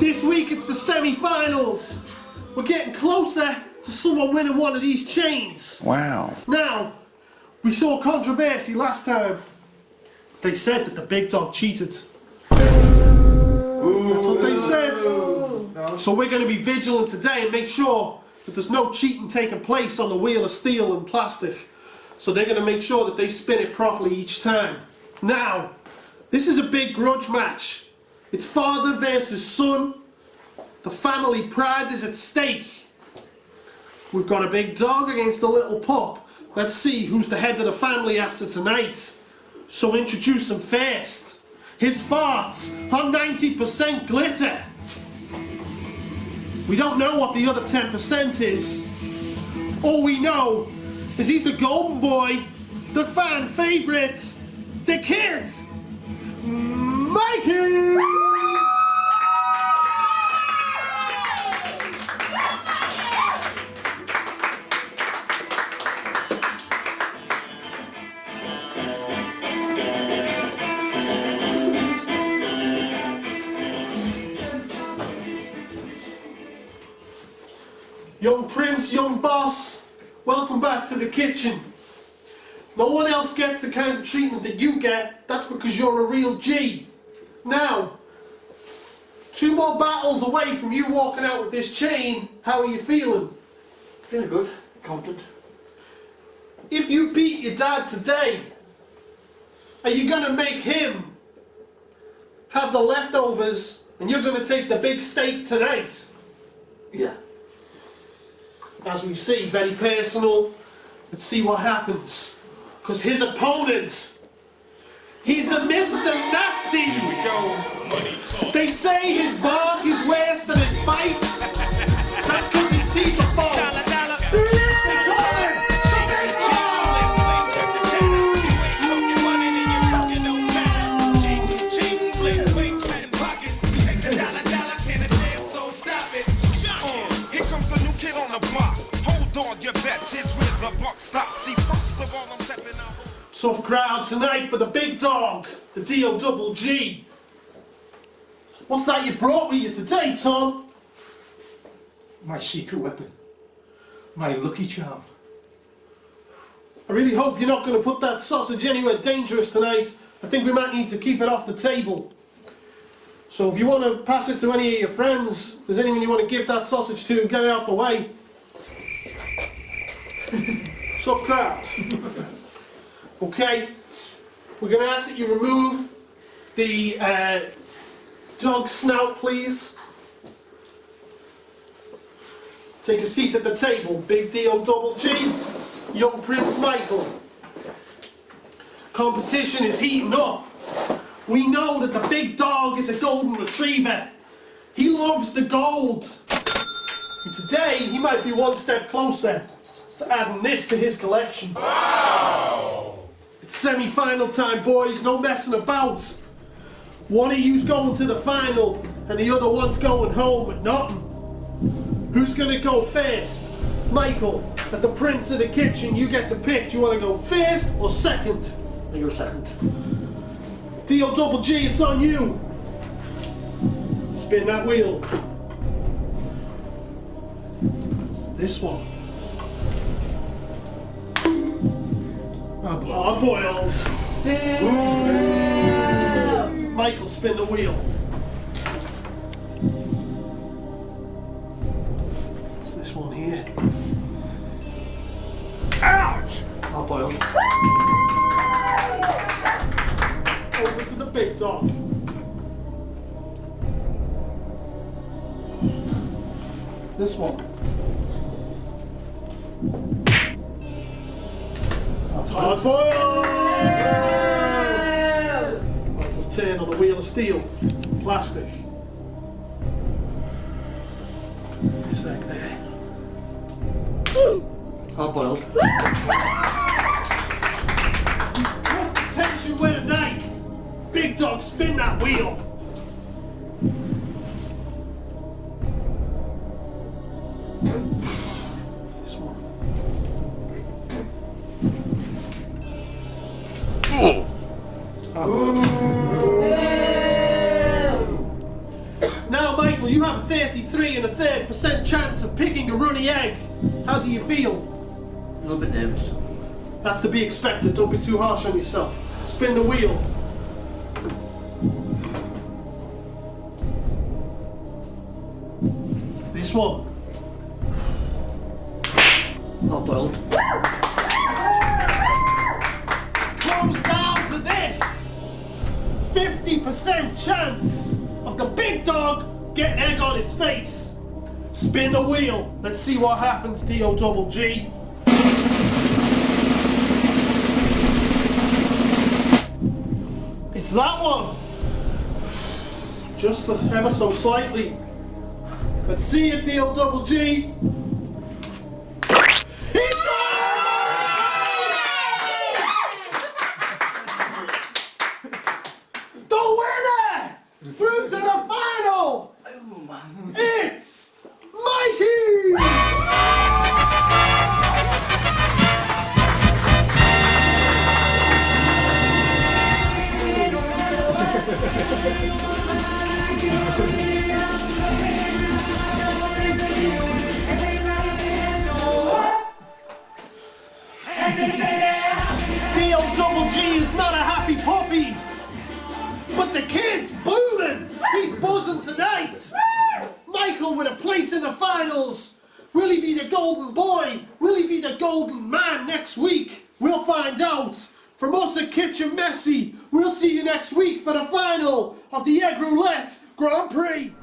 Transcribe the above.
This week it's the semi-finals. We're getting closer to someone winning one of these chains. Wow. Now, we saw controversy last time. They said that the big dog cheated. That's what they said. So we're going to be vigilant today and make sure that there's no cheating taking place on the wheel of steel and plastic. So they're going to make sure that they spin it properly each time. Now, this is a big grudge match. It's father versus son. The family pride is at stake. We've got a big dog against a little pup. Let's see who's the head of the family after tonight. So introduce him first. His farts are 90% glitter. We don't know what the other 10% is. All we know is he's the golden boy, the fan favourite, the kid, Mikey! Young Prince, young boss, welcome back to the kitchen. No one else gets the kind of treatment that you get. That's because you're a real G. Now, 2 more battles away from you walking out with this chain. How are you feeling? Feeling good, confident. If you beat your dad today, are you going to make him have the leftovers and you're going to take the big steak tonight? Yeah. As we see, very personal. Let's see what happens. Because his opponent, he's the Mr. Nasty. Here we go. They say his bark is worse than his bite. That's because his teeth are false. They call him the Big Here comes the new kid on the block. Hold on, your bets. Here's where the buck stops. See, first of all, I'm stepping out. Tough crowd tonight for the big dog, the D-O-double-G. What's that you brought with you today, Tom? My secret weapon. My lucky charm. I really hope you're not going to put that sausage anywhere dangerous tonight. I think we might need to keep it off the table. So if you want to pass it to any of your friends, if there's anyone you want to give that sausage to, get it out the way. Tough crowd. Okay, we're going to ask that you remove the dog snout, please. Take a seat at the table, Big D-O-double-G, young Prince Michael. Competition is heating up. We know that the big dog is a golden retriever. He loves the gold. And today, he might be one step closer to adding this to his collection. Wow! It's semi-final time, boys. No messing about. One of you's going to the final, and the other one's going home with nothing. Who's going to go first? Michael, as the prince of the kitchen, you get to pick. Do you want to go first or second? I go second. D-O-double-G, it's on you. Spin that wheel. It's this one. Hard boiled. Michael, spin the wheel. It's this one here. Ouch! Hard boiled. Over to the big dog. This one. That's hard boiled. Michael's turn on the wheel of steel. Plastic. A sec there. Hard boiled. Put the tension with a knife. Big dog, spin that wheel. This one. Now, Michael, you 50% chance of picking a runny egg. How do you feel? A little bit nervous. That's to be expected. Don't be too harsh on yourself. Spin the wheel. It's this one. Hot boiled. Comes down to this. 50% chance of the big dog getting egg on his face. Spin the wheel. Let's see what happens, D-O-double-G. It's that one. Just ever so slightly. Let's see it, D-O-double-G. He's the winner! Through to the final! It's Mikey! D-O-double-G is not a happy puppy! But the kid's booming! He's buzzing tonight! Michael with a place in the finals! Will he be the golden boy? Will he be the golden man next week? We'll find out! From us at Kitchen Messi, we'll see you next week for the final of the Egg Roulette Grand Prix!